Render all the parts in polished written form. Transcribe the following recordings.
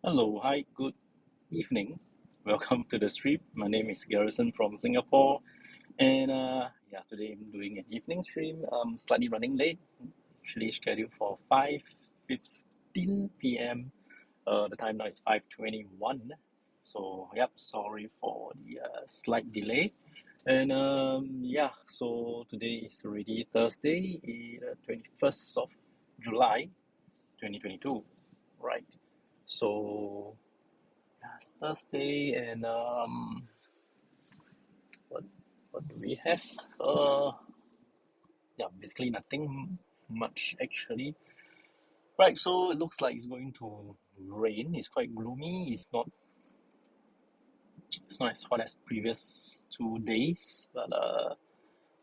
Hello, hi, good evening. Welcome to the stream. My name is Garrison from Singapore, and today I'm doing an evening stream. Slightly running late, actually scheduled for 5:15 p.m. The time now is 5:21. So, yep, sorry for the slight delay. And so today is already Thursday, the 21st of July, 2022, right? So yeah, it's Thursday, and what what do we have? Uh, basically nothing much actually. Right, so it looks like it's going to rain. It's quite gloomy. It's not as hot as previous 2 days, but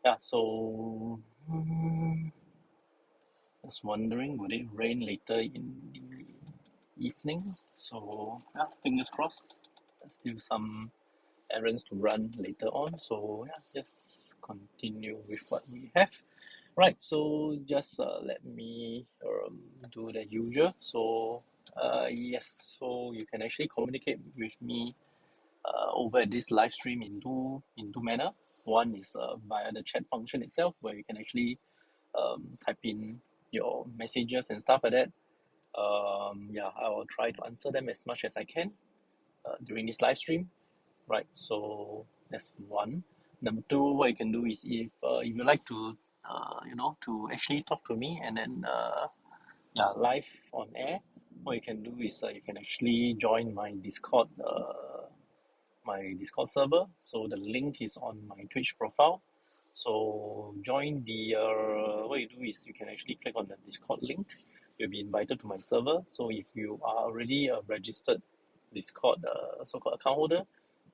yeah. So just wondering, would it rain later in the evening? So yeah, fingers crossed. There's still some errands to run later on. So yeah, just continue with what we have. Right, so just let me do the usual. So yes, so you can actually communicate with me over at this live stream in two manner. One is via the chat function itself, where you can actually type in your messages and stuff like that. I will try to answer them as much as I can during this live stream. Right, so that's one. Number two, what you can do is if you like to to actually talk to me and then live on air, what you can do is you can actually join my Discord server. So the link is on my Twitch profile. So join the what you do is you can actually click on the Discord link. You'll be invited to my server. So if you are already a registered Discord so-called account holder,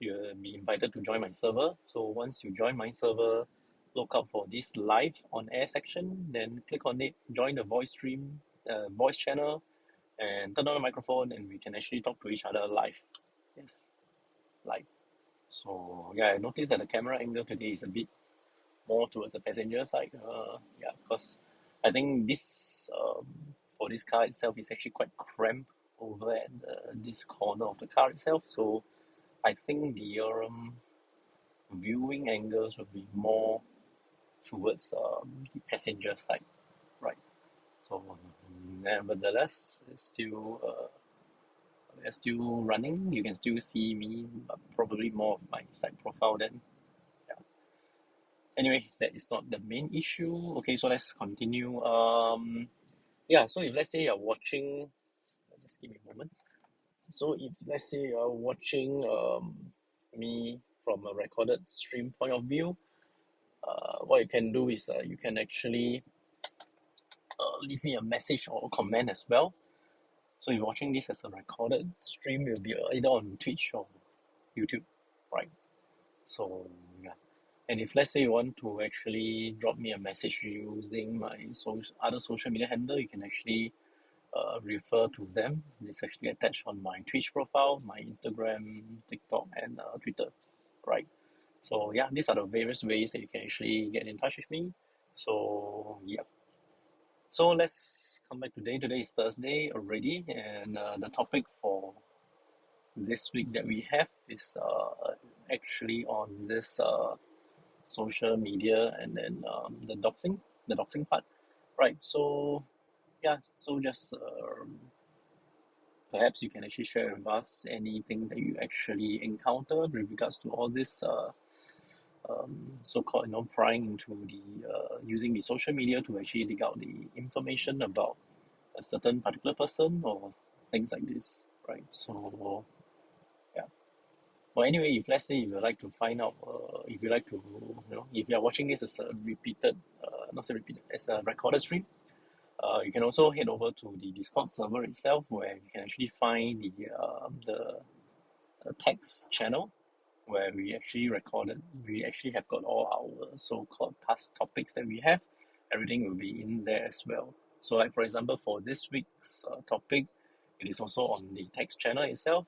you'll be invited to join my server. So once you join my server, look out for this live on air section, then click on it, join the voice stream, voice channel, and turn on the microphone, and we can actually talk to each other live. Yes, live. So yeah, I noticed that the camera angle today is a bit more towards the passenger side. Because I think for this car itself is actually quite cramped over at this corner of the car itself. So I think the viewing angles will be more towards the passenger side, right? So nevertheless, it's still running. You can still see me, but probably more of my side profile then. Yeah. Anyway, that is not the main issue. Okay, so let's continue. So if let's say you're watching, just give me a moment. So if let's say you're watching me from a recorded stream point of view, what you can do is you can actually leave me a message or comment as well. So if you're watching this as a recorded stream, it will be either on Twitch or YouTube, right? So yeah. And if let's say you want to actually drop me a message using my other social media handle, you can actually refer to them. It's actually attached on my Twitch profile, my Instagram, TikTok, and Twitter, right? So yeah, these are the various ways that you can actually get in touch with me. So yeah. So let's come back today. Today is Thursday already, and the topic for this week that we have is actually on this social media and then the doxing part, right? So yeah, so just perhaps you can actually share with us anything that you actually encountered with regards to all this so-called prying into the using the social media to actually dig out the information about a certain particular person or things like this, right? So yeah. Well, anyway, if let's say you would like to find out, if you like to, if you are watching this as a repeated, not say repeated, as a recorded stream, you can also head over to the Discord server itself, where you can actually find the text channel where we actually have got all our so-called past topics that we have. Everything will be in there as well. So like for example, for this week's topic, it is also on the text channel itself.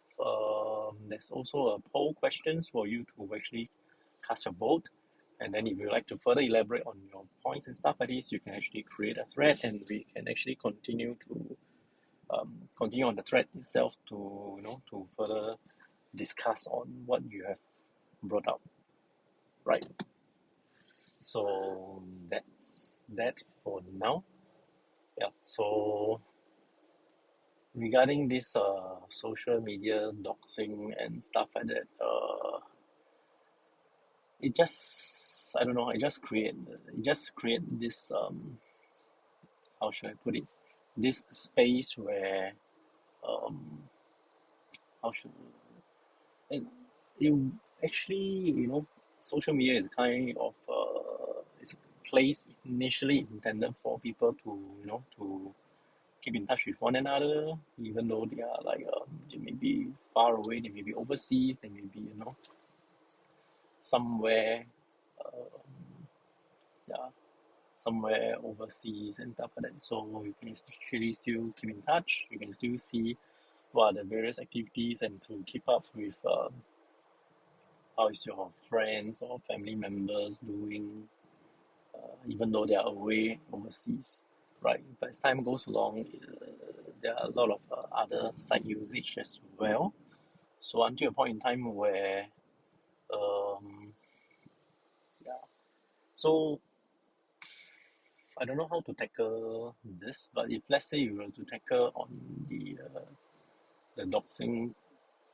There's also a poll questions for you to actually cast your vote. And then if you like to further elaborate on your points and stuff like this, you can actually create a thread and we can actually continue to continue on the thread itself to to further discuss on what you have brought up, right? So that's that for now. Yeah. So regarding this social media doxing and stuff like that, it just I don't know, it just create this how should I put it? This space where um how should it, you actually social media is kind of it's a place initially intended for people to to keep in touch with one another, even though they are like they may be far away, they may be overseas, they may be somewhere yeah, somewhere overseas and stuff like that. So you can actually still keep in touch. You can still see what are the various activities and to keep up with how is your friends or family members doing, even though they are away overseas, right? But as time goes along, there are a lot of other site usage as well. So until a point in time where, um, yeah. So I don't know how to tackle this, but if let's say you were to tackle on the doxing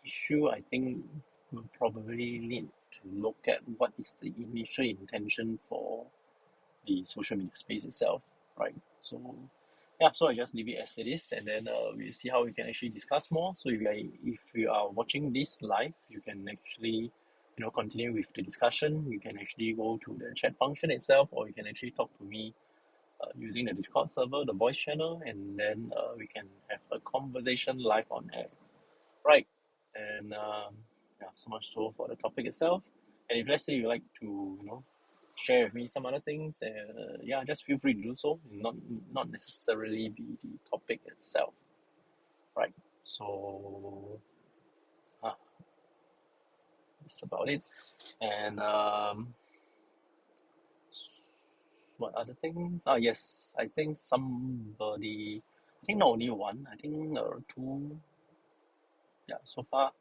issue, I think we'll probably need to look at what is the initial intention for the social media space itself, right? So yeah, so I just leave it as it is, and then we'll see how we can actually discuss more. So if you are watching this live, you can actually continue with the discussion. You can actually go to the chat function itself, or you can actually talk to me using the Discord server, the voice channel, and then we can have a conversation live on air. Right. And yeah, so much so for the topic itself. And if let's say you like to, share with me some other things, yeah, just feel free to do so. Not necessarily be the topic itself, right? So that's about it. And what other things? Ah, yes, I think somebody, I think not only one, I think two, yeah, so far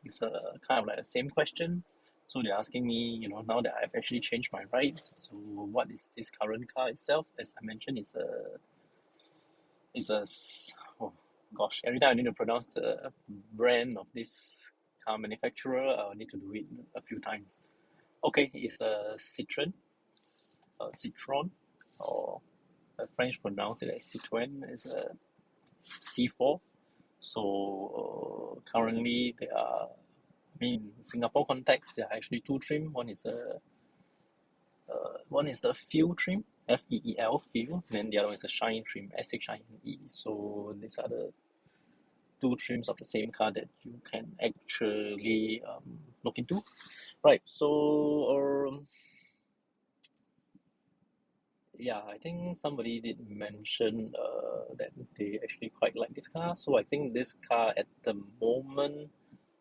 it's a kind of like the same question. So they're asking me, now that I've actually changed my ride, so what is this current car itself? As I mentioned, oh gosh, every time I need to pronounce the brand of this car manufacturer, I'll need to do it a few times. Okay, it's a Citroen, or the French pronounce it as Citroen. It's a C4. So currently there are, I mean, in Singapore context, there are actually two trim. One is the Fuel trim, FEEL Fuel, and then the other one is a Shine trim, SHINE. So these are the two trims of the same car that you can actually look into. Right. So yeah, I think somebody did mention that they actually quite like this car. So I think this car at the moment,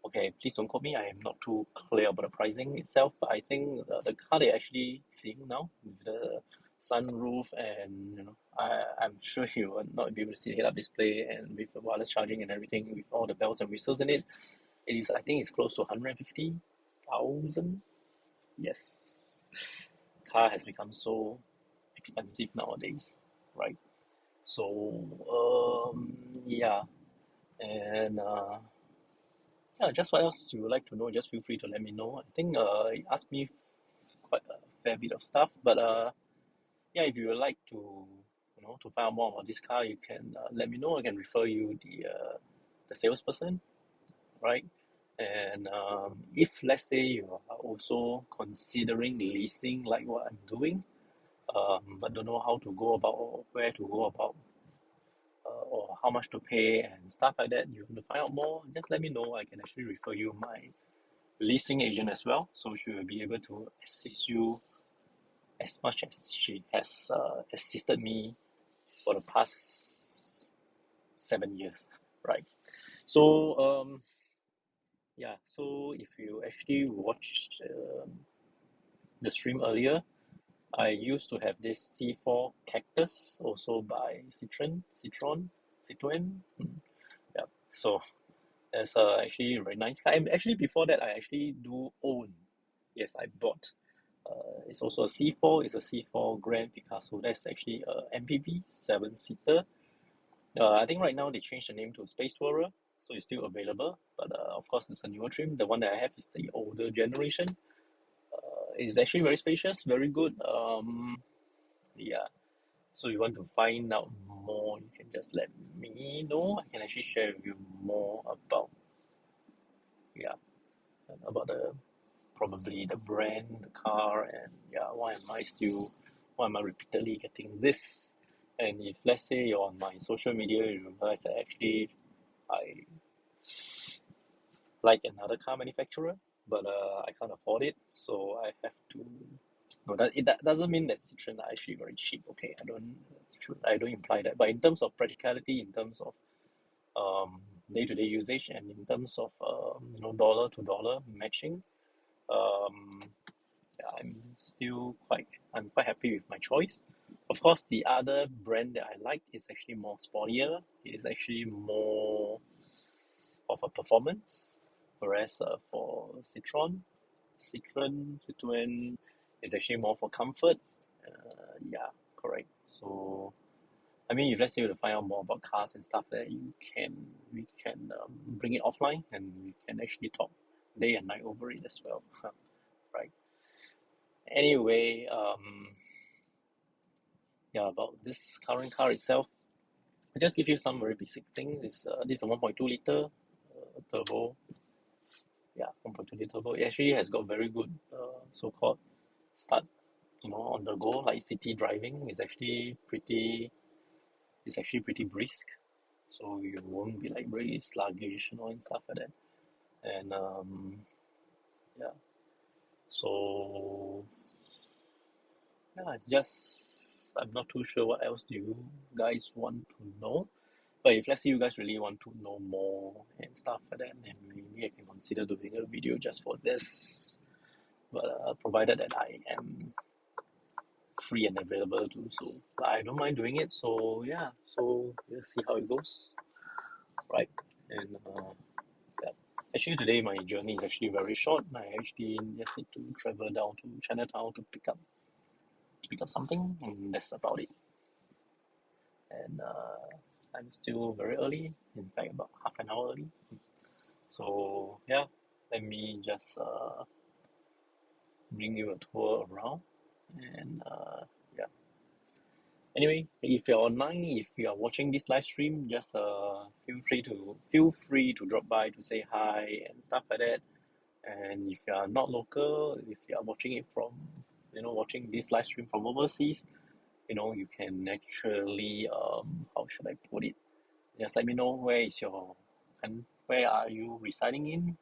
okay, please don't quote me. I am not too clear about the pricing itself, but I think the car they're actually seeing now with the sunroof and I'm sure you will not be able to see the head-up display and with the wireless charging and everything with all the bells and whistles in it. It is, I think, it's close to 150,000. Yes, car has become so expensive nowadays, right? So yeah, and yeah, just what else you would like to know, just feel free to let me know. I think you asked me quite a fair bit of stuff, but yeah, if you would like to to find out more about this car, you can let me know. I can refer you the salesperson, right? And if let's say you are also considering leasing like what I'm doing, but don't know how to go about or where to go about, or how much to pay and stuff like that, you want to find out more, just let me know. I can actually refer you my leasing agent as well, so she will be able to assist you as much as she has assisted me for the past 7 years, right? So yeah, so if you actually watched the stream earlier, I used to have this C4 Cactus, also by Citroen. Citroen. Yeah. So that's actually a very nice car. And actually, before that, I actually do own. Yes, I bought. It's also a C4. It's a C4 Grand Picasso. That's actually a MPV 7-seater. I think right now they changed the name to Space Tourer, so it's still available. But of course, it's a newer trim. The one that I have is the older generation. It's actually very spacious, very good. Yeah. So you want to find out more, you can just let me know. I can actually share with you more about, yeah, about the probably the brand, the car, and yeah, why am I repeatedly getting this? And if let's say you're on my social media, you realize that actually I like another car manufacturer, but I can't afford it, so I have to. No, that doesn't mean that Citroen are actually very cheap. Okay, That's true. I don't imply that. But in terms of practicality, in terms of day-to-day usage, and in terms of dollar to dollar matching, um, yeah, I'm quite happy with my choice. Of course, the other brand that I like is actually more sportier. It is actually more of a performance, whereas for Citroen is actually more for comfort. Yeah, correct. So I mean, if let's say you want to find out more about cars and stuff, that we can bring it offline, and we can actually talk day and night over it as well. Right. Anyway, yeah, about this current car itself, I'll just give you some very basic things. This is a 1.2 liter turbo. Yeah, 1.2 liter turbo. It actually has got very good so-called start. On the go, like city driving is actually pretty brisk. So you won't be like very sluggish, and stuff like that. And yeah, so yeah, just I'm not too sure what else do you guys want to know. But if let's say you guys really want to know more and stuff like that, then maybe I can consider doing a video just for this. But provided that I am free and available to, so I don't mind doing it. So yeah, so we'll see how it goes, right? And yeah. Actually, today my journey is actually very short. I actually just need to travel down to Chinatown to pick up something, and that's about it. And I'm still very early, in fact, about half an hour early. So yeah, let me just bring you a tour around, and yeah. Anyway, if you're online, if you are watching this live stream, just feel free to drop by to say hi and stuff like that. And if you are not local, if you are watching it from, watching this live stream from overseas, you can actually, how should I put it? Just let me know where are you residing in,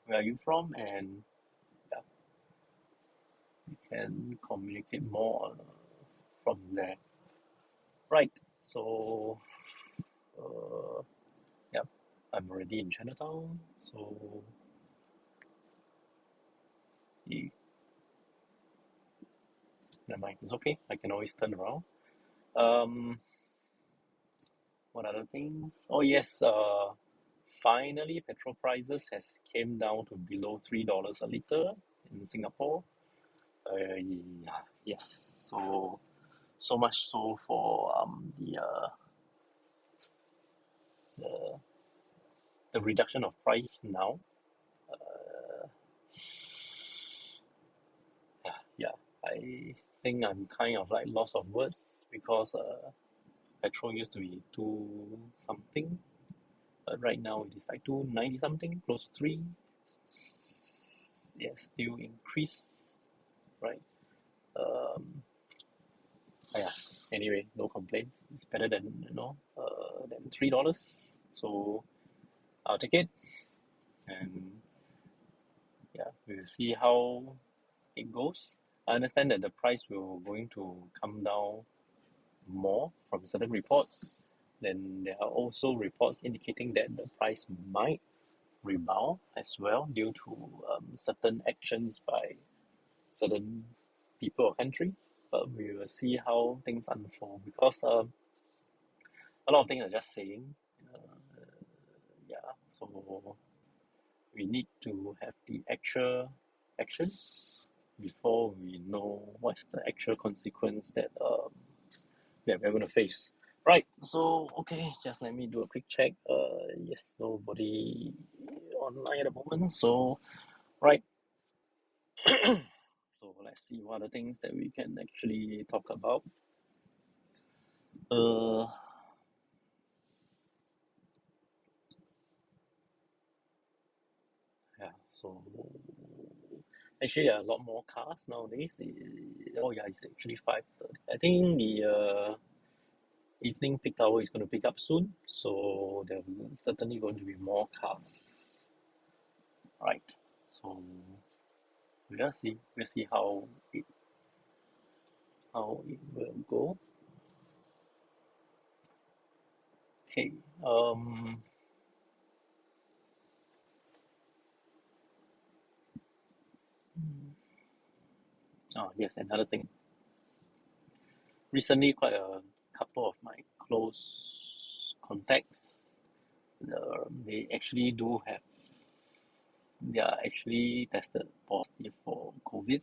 where are you from, and yeah, we can communicate more from there. Right. So, uh, yeah, I'm already in Chinatown. So, yeah, never mind. It's okay. I can always turn around. Um, what other things? Oh yes. Finally, petrol prices has came down to below $3 a liter in Singapore. Yeah, yes. So much so for the the reduction of price now. Yeah, I think I'm kind of like lost of words because petrol used to be two something, but right now it is like 2.90 something, close to three. Yeah, still increased, right? Um, yeah. Anyway, no complaint. It's better than $3. So I'll take it, and yeah, we'll see how it goes. I understand that the price will going to come down more from certain reports. Then there are also reports indicating that the price might rebound as well due to certain actions by certain people or countries. But we will see how things unfold because a lot of things are just saying. Uh, yeah, so we need to have the actual action before we know what's the actual consequence that we're going to face. Right, so okay, just let me do a quick check. Yes, nobody online at the moment. So, right, so let's see what are the things that we can actually talk about. Uh, yeah, so actually there are a lot more cars nowadays. Oh yeah, it's actually 5:30. I think the evening peak hour is going to pick up soon, so there will certainly going to be more cars. Right, so we'll see how it will go. Okay. Yes, another thing. Recently, quite a couple of my close contacts, they actually do have, they are actually tested positive for COVID.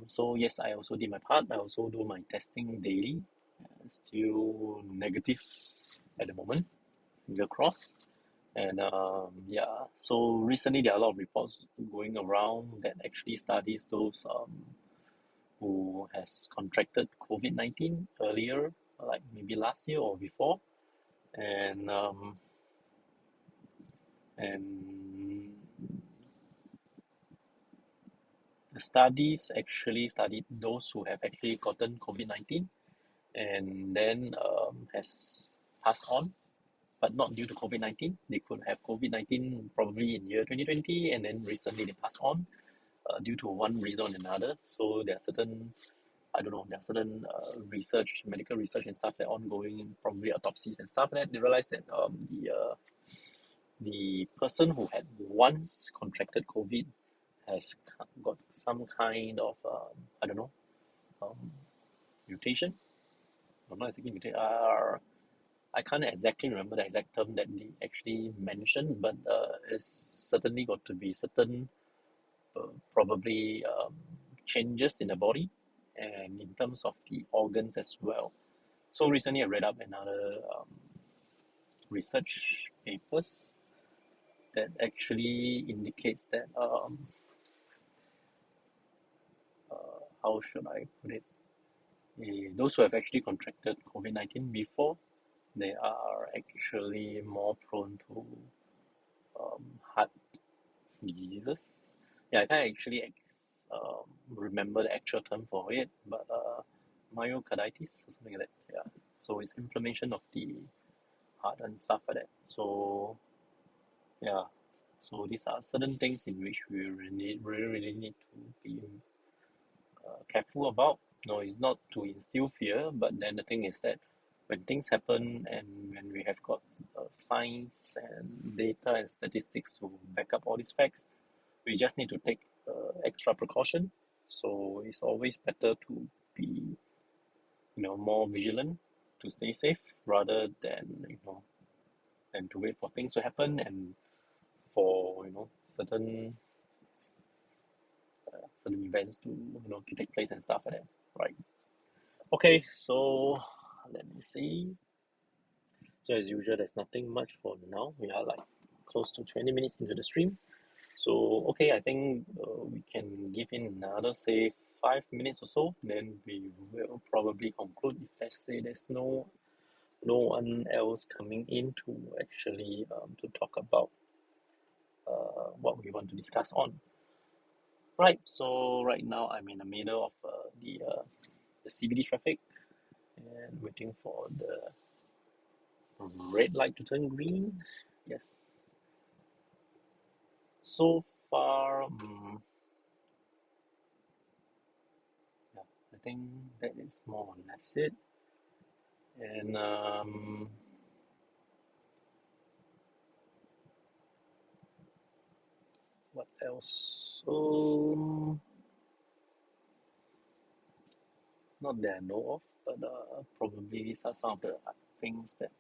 So yes, I also did my part. I also do my testing daily. Still negative at the moment. Finger crossed. And yeah, so recently there are a lot of reports going around that actually studies those who has contracted COVID-19 earlier, like maybe last year or before, and and the studies actually studied those who have actually gotten COVID-19 and then has passed on, but not due to COVID-19. They could have COVID-19 probably in year 2020, and then recently they passed on due to one reason or another. So there are certain, I don't know, there are certain research, medical research and stuff that are ongoing, probably autopsies and stuff like that. They realized that the person who had once contracted COVID has got some kind of, I don't know, um, mutation. I'm not exactly mutation. I can't exactly remember the exact term that they actually mentioned, but it's certainly got to be certain probably changes in the body and in terms of the organs as well. So recently I read up another research papers that actually indicates that how should I put it? Those who have actually contracted COVID-19 before, they are actually more prone to heart diseases. Yeah, I can't actually remember the actual term for it, but myocarditis or something like that. Yeah, so it's inflammation of the heart and stuff like that. So yeah, so these are certain things in which we really need to be careful about. No, it's not to instill fear, but then the thing is that when things happen and when we have got science and data and statistics to back up all these facts, we just need to take extra precaution. So it's always better to be, more vigilant to stay safe rather than, than to wait for things to happen and for, certain events to, to take place and stuff like that, right? Okay, so let me see. So as usual, there's nothing much for now. We are like close to 20 minutes into the stream. So, okay, I think we can give in another, say, 5 minutes or so. Then we will probably conclude if, let's say, there's no one else coming in to actually to talk about what we want to discuss on. Right. So right now I'm in the middle of the CBD traffic and waiting for the red light to turn green. Yes. So far, yeah, I think that is more or less it. And what else? So not that I know of, but probably these are some of the things that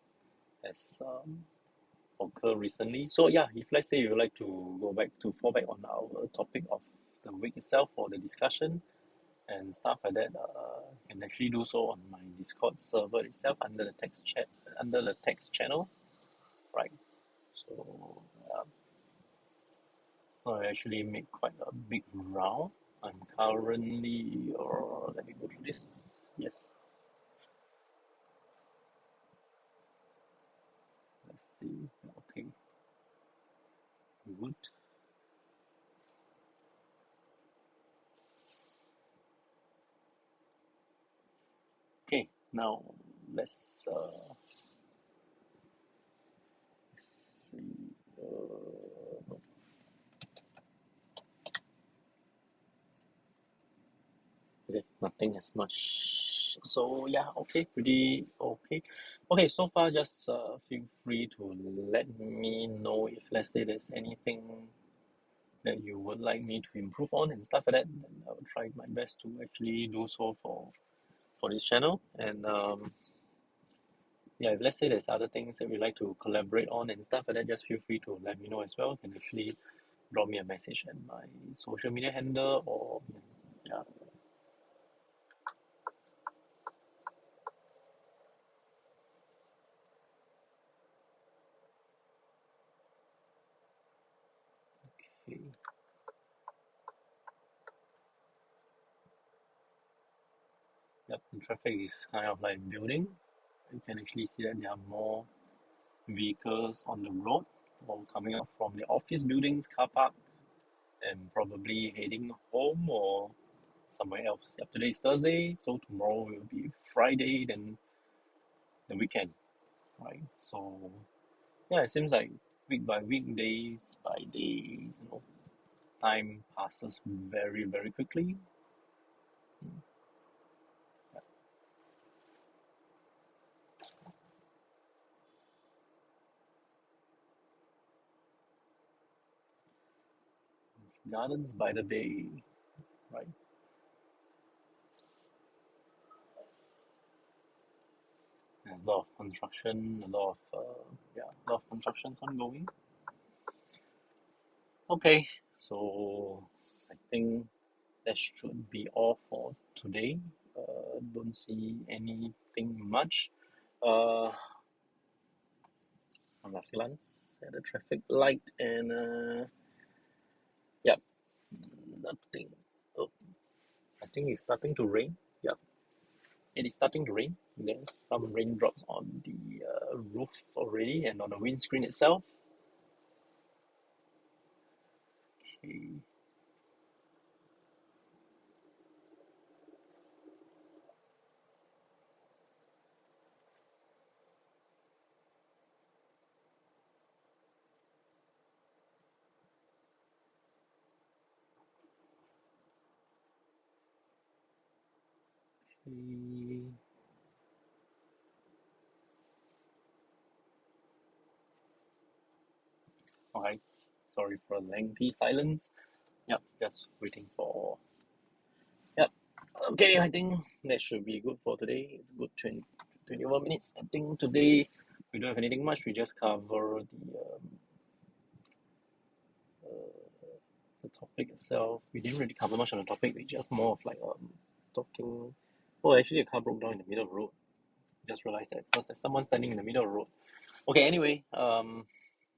has occurred recently. So yeah, if let's say you would like to fall back on our topic of the week itself or the discussion and stuff like that, you can actually do so on my Discord server itself under the text chat, under the text channel, right? So so I actually made quite a big round. I'm currently, or let me go through this. Yes, let's see. Okay, good. Okay, now let's see. Okay, nothing as much. So yeah, okay, pretty okay. Okay, so far just feel free to let me know if let's say there's anything that you would like me to improve on and stuff like that. Then I will try my best to actually do so for this channel. And yeah, if let's say there's other things that we like to collaborate on and stuff like that, just feel free to let me know as well. You can actually drop me a message at my social media handle or yeah. Okay. Yep, the traffic is kind of like building. You can actually see that there are more vehicles on the road or coming up from the office buildings, car park, and probably heading home or somewhere else. Yep, today is Thursday, so tomorrow will be Friday, then the weekend, right? So yeah, it seems like week by week, days by days, time passes very, very quickly. It's gardens by the bay, right? There's a lot of construction, a lot of constructions ongoing. Okay, so I think that should be all for today. Don't see anything much. Uh, last glance at the traffic light and yep, nothing. Oh, I think it's starting to rain. Yep, it is starting to rain. There's some raindrops on the roof already and on the windscreen itself. Okay. Okay. Alright, sorry for the lengthy silence. Yep, just waiting for. Yep, okay, I think that should be good for today. It's good 21 minutes. I think today we don't have anything much. We just cover the topic itself. We didn't really cover much on the topic. We just more of like talking. Oh, actually, a car broke down in the middle of the road. Just realized that because there's someone standing in the middle of the road. Okay, anyway,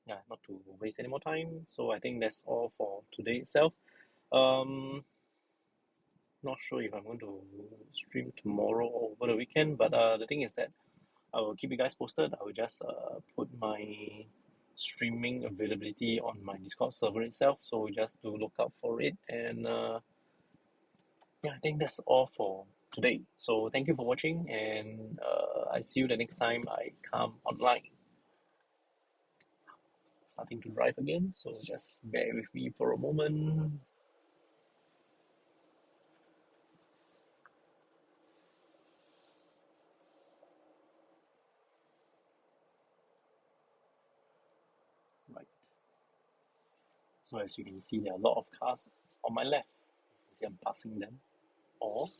yeah, not to waste any more time. So I think that's all for today itself. Um, Not sure if I'm going to stream tomorrow or over the weekend, but the thing is that I will keep you guys posted. I will just put my streaming availability on my Discord server itself, so just to look out for it. And yeah, I think that's all for today. So thank you for watching, and I see you the next time I come online. Starting to drive again, so just bear with me for a moment. Right. So as you can see, there are a lot of cars on my left. You can see I'm passing them all.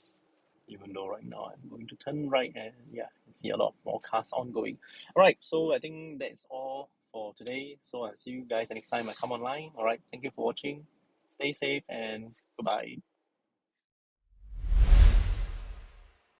even though right now I'm going to turn right and yeah, I can see a lot more cars ongoing. Alright, so I think that's all for today. So I'll see you guys next time I come online. Alright, thank you for watching. Stay safe and goodbye.